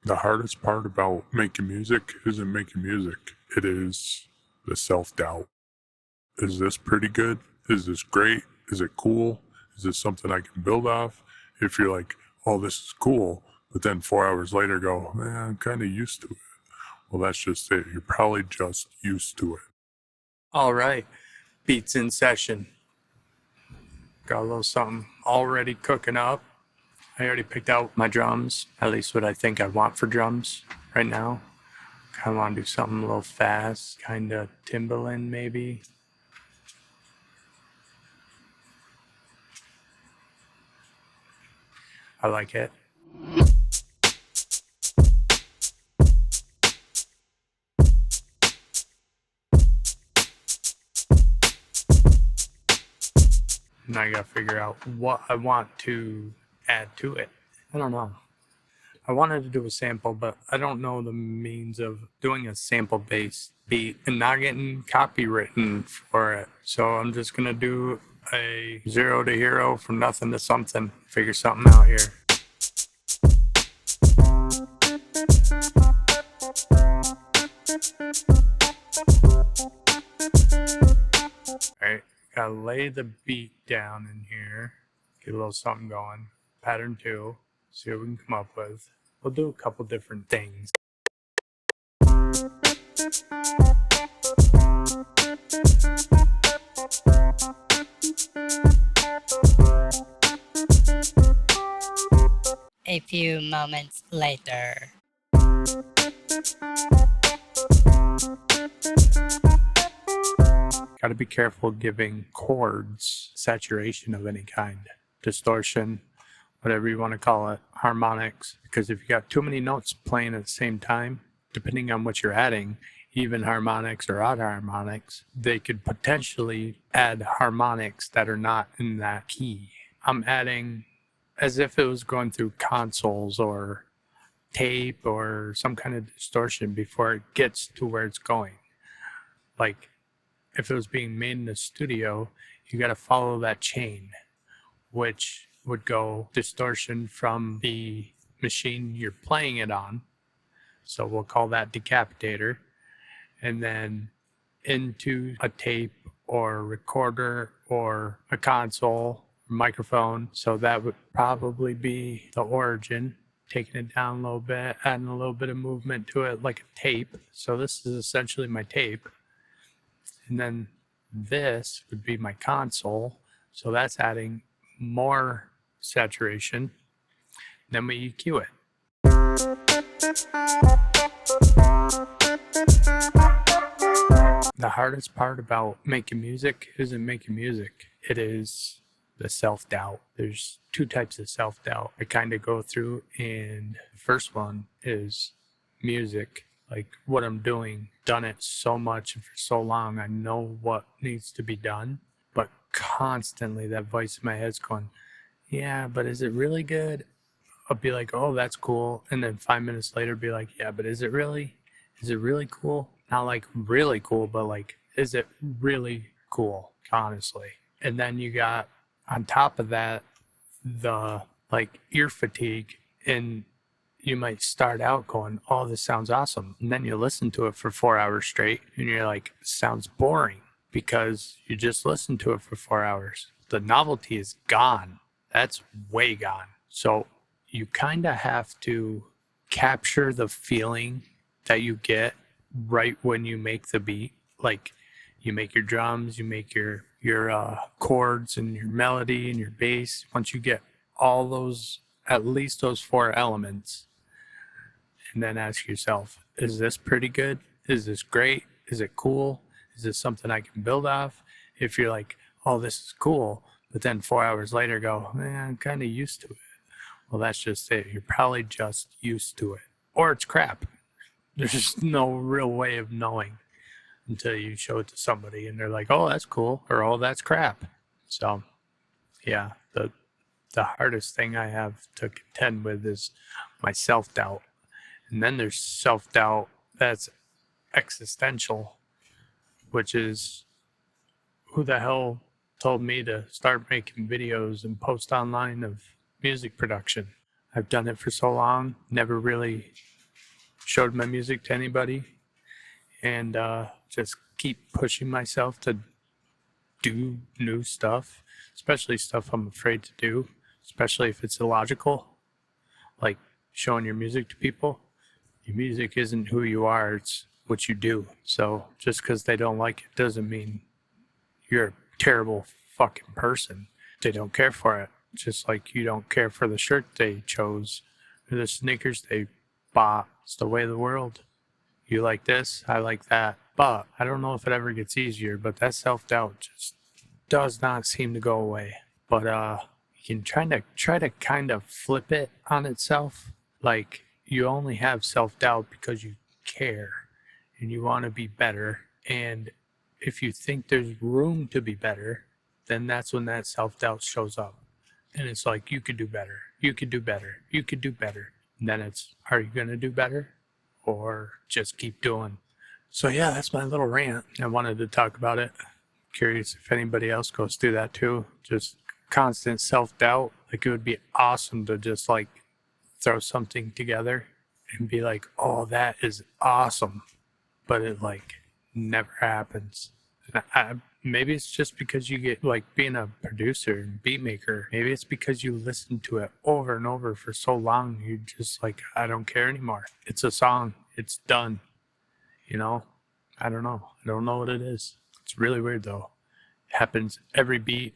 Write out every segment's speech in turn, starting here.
The hardest part about making music isn't making music. It is the self-doubt. Is this pretty good? Is this great? Is it cool? Is this something I can build off? If you're like, oh, this is cool, but then 4 hours later go, man, I'm kind of used to it. Well, that's just it. You're probably just used to it. All right, beats in session. Got a little something already cooking up. I already picked out my drums, at least what I think I want for drums right now. Kind of want to do something a little fast, kind of Timbaland maybe. I like it. And I gotta figure out what I want to add to it. I don't know. I wanted to do a sample, but I don't know the means of doing a sample-based beat and not getting copywritten for it. So I'm just gonna do a 0 to hero from nothing to something. Figure something out here. Alright, gotta lay the beat down in here. Get a little something going. Pattern 2. See what we can come up with. We'll do a couple different things. A few moments later. Got to be careful giving chords saturation of any kind, distortion, whatever you want to call it, harmonics, because if you got too many notes playing at the same time, depending on what you're adding, even harmonics or odd harmonics, they could potentially add harmonics that are not in that key. I'm adding as if it was going through consoles or tape or some kind of distortion before it gets to where it's going. Like if it was being made in the studio, you got to follow that chain, which would go distortion from the machine you're playing it on. So we'll call that decapitator. And then into a tape or recorder or a console, microphone. So that would probably be the origin. Taking it down a little bit, adding a little bit of movement to it like a tape. So this is essentially my tape. And then this would be my console. So that's adding more saturation. Then we EQ it. The hardest part about making music isn't making music. It is the self-doubt. There's two types of self-doubt I kind of go through, and the first one is music. Like what I'm doing, done it so much and for so long, I know what needs to be done, but constantly that voice in my head's going, yeah, but is it really good? I'll be like, oh, that's cool. And then 5 minutes later, be like, yeah, but is it really? Is it really cool? Not like really cool, but like, is it really cool? Honestly. And then you got on top of that, the like ear fatigue, and you might start out going, oh, this sounds awesome. And then you listen to it for 4 hours straight and you're like, sounds boring because you just listened to it for 4 hours. The novelty is gone. That's way gone. So you kind of have to capture the feeling that you get right when you make the beat. Like you make your drums, you make your chords and your melody and your bass. Once you get all those, at least those 4 elements, and then ask yourself, is this pretty good? Is this great? Is it cool? Is this something I can build off? If you're like, oh, this is cool, but then 4 hours later go, I'm kind of used to it. Well, that's just it. You're probably just used to it. Or it's crap. There's just no real way of knowing until you show it to somebody and they're like, oh, that's cool, or oh, that's crap. So, yeah, the hardest thing I have to contend with is my self-doubt. And then there's self-doubt that's existential, which is who the hell told me to start making videos and post online of music production? I've done it for so long, never really showed my music to anybody, and just keep pushing myself to do new stuff, especially stuff I'm afraid to do, especially if it's illogical, like showing your music to people. Your music isn't who you are, it's what you do. So just because they don't like it doesn't mean you're a terrible fucking person. They don't care for it. Just like you don't care for the shirt they chose or the sneakers they bought. It's the way of the world. You like this, I like that. But I don't know if it ever gets easier, but that self-doubt just does not seem to go away. But you can try to kind of flip it on itself. Like, you only have self-doubt because you care and you want to be better. And if you think there's room to be better, then that's when that self-doubt shows up. And it's like, you could do better, you could do better, you could do better. And then it's, are you going to do better or just keep doing? So yeah, that's my little rant. I wanted to talk about it. Curious if anybody else goes through that too. Just constant self-doubt. Like, it would be awesome to just like throw something together and be like, oh, that is awesome. But it like never happens. Maybe it's just because you get, like, being a producer and beat maker, maybe it's because you listen to it over and over for so long, you're just like, I don't care anymore. It's a song. It's done. You know? I don't know. I don't know what it is. It's really weird though. It happens every beat,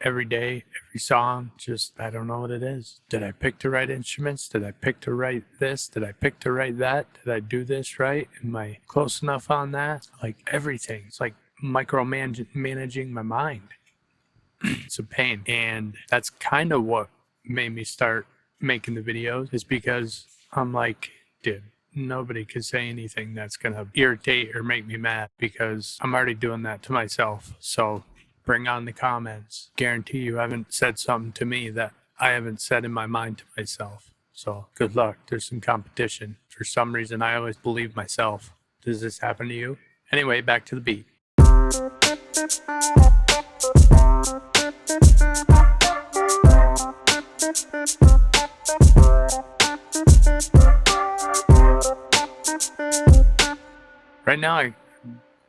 every day, every song. Just, I don't know what it is. Did I pick the right instruments? Did I pick to write this? Did I pick to write that? Did I do this right? Am I close enough on that? Like, everything. It's like micromanaging my mind. It's a pain. And that's kind of what made me start making the videos, is because I'm like, dude, nobody can say anything that's going to irritate or make me mad, because I'm already doing that to myself. So bring on the comments. Guarantee you haven't said something to me that I haven't said in my mind to myself. So good luck. There's some competition. For some reason, I always believe myself. Does this happen to you? Anyway, back to the beat. Right now, I'm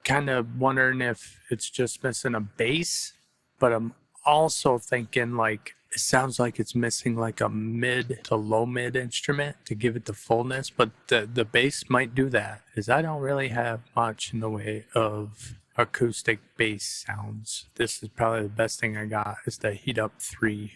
kind of wondering if it's just missing a bass, but I'm also thinking, like, it sounds like it's missing like a mid to low mid instrument to give it the fullness, but the bass might do that, because I don't really have much in the way of acoustic bass sounds. This is probably the best thing I got, is the Heat Up 3.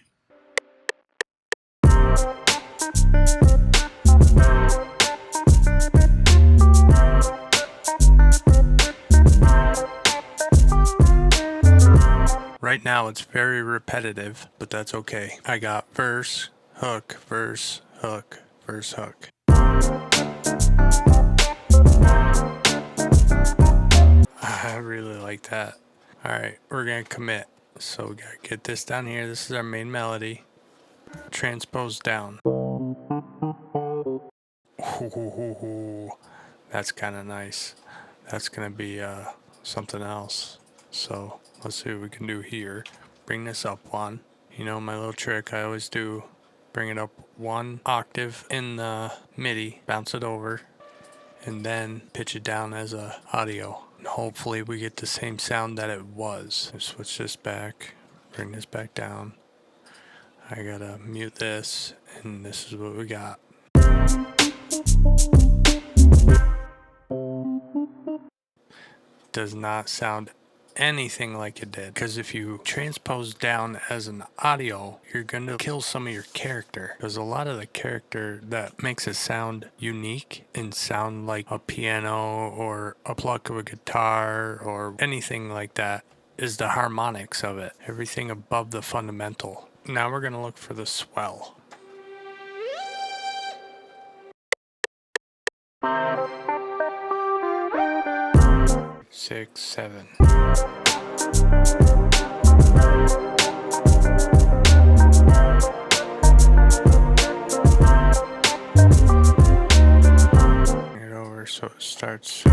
Right now it's very repetitive, but that's okay. I got verse, hook, verse, hook, verse, hook. I really like that. Alright, we're gonna commit. So we gotta get this down here. This is our main melody. Transpose down. Ooh, that's kind of nice. That's gonna be something else. So let's see what we can do here. Bring this up one. You know my little trick I always do. Bring it up one octave in the MIDI, bounce it over, and then pitch it down as a audio. And hopefully we get the same sound that it was. Switch this back, bring this back down. I gotta mute this, and this is what we got. Does not sound anything like it did, because if you transpose down as an audio, you're going to kill some of your character. There's a lot of the character that makes it sound unique and sound like a piano or a pluck of a guitar or anything like that is the harmonics of it, everything above the fundamental. Now we're going to look for the swell. Six, seven. Bring it over so it starts.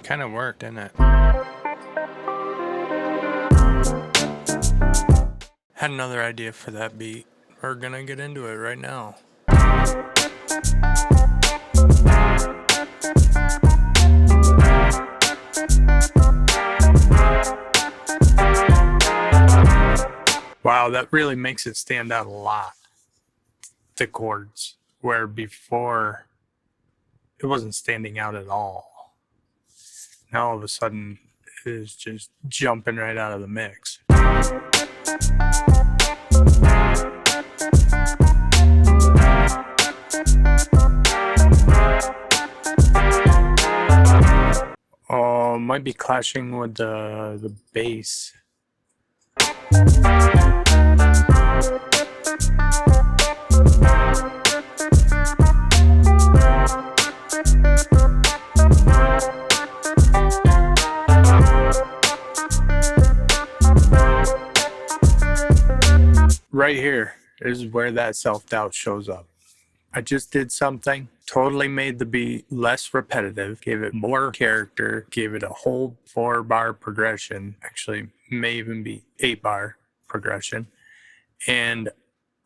Kind of worked, didn't it? Had another idea for that beat. We're gonna get into it right now. Wow, that really makes it stand out a lot. The chords, where before it wasn't standing out at all. Now all of a sudden it is just jumping right out of the mix. Oh, might be clashing with the bass. Right here is where that self-doubt shows up. I just did something, totally made the beat less repetitive, gave it more character, gave it a whole 4-bar progression, actually may even be 8-bar progression. And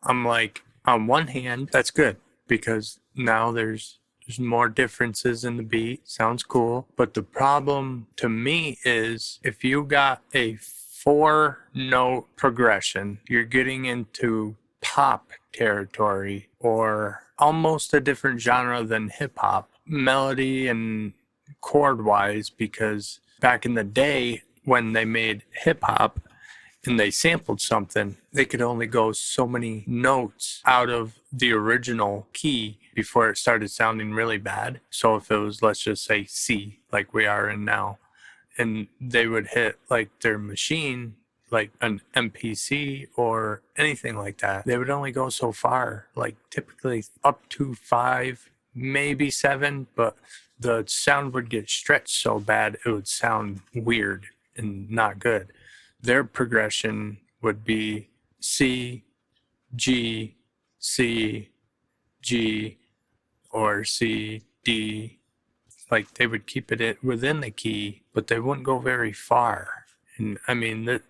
I'm like, on one hand, that's good because now there's more differences in the beat. Sounds cool. But the problem to me is if you got a 4-note progression, you're getting into pop territory or almost a different genre than hip hop, melody and chord wise, because back in the day when they made hip hop and they sampled something, they could only go so many notes out of the original key before it started sounding really bad. So if it was, let's just say C, like we are in now, and they would hit like their machine, like an MPC or anything like that, they would only go so far, like typically up to 5, maybe 7, but the sound would get stretched so bad it would sound weird and not good. Their progression would be C, G, C, G, or C, D. Like they would keep it within the key, but they wouldn't go very far. And I mean,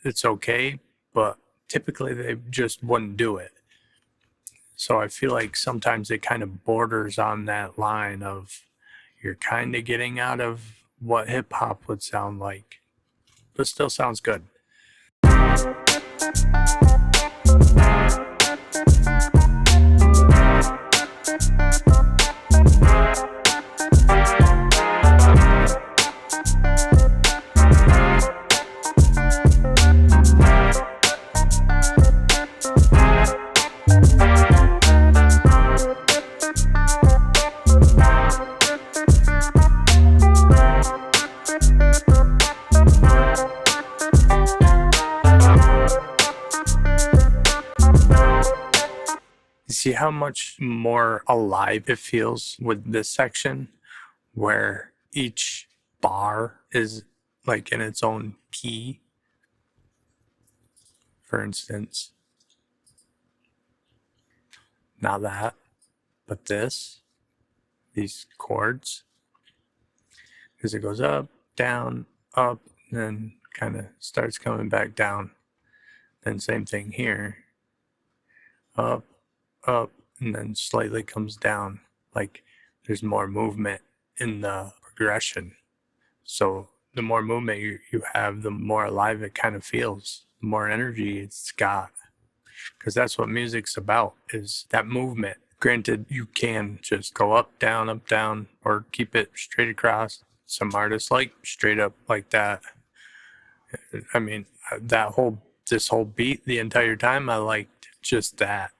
it's okay, but typically they just wouldn't do it. So I feel like sometimes it kind of borders on that line of you're kind of getting out of what hip hop would sound like, but still sounds good. See how much more alive it feels with this section where each bar is like in its own key. For instance, not that, but these chords, because it goes up, down, up, and then kind of starts coming back down. Then same thing here, up, and then slightly comes down. Like there's more movement in the progression. So the more movement you have, the more alive it kind of feels, the more energy it's got. Because that's what music's about, is that movement. Granted, you can just go up, down, or keep it straight across. Some artists like straight up like that. I mean, this whole beat the entire time, I liked just that,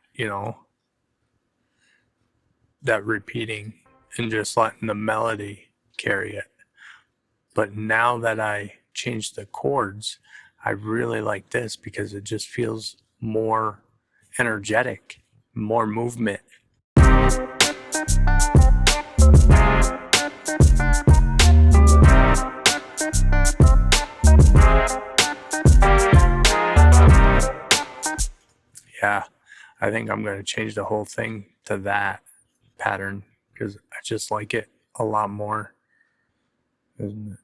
that repeating and just letting the melody carry it. But now that I changed the chords, I really like this because it just feels more energetic, more movement. Yeah, I think I'm going to change the whole thing to that pattern because I just like it a lot more. isn't it?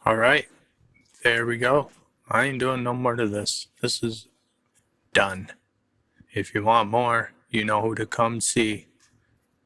All right, there we go. I ain't doing no more to this. This is done. If you want more, you know who to come see.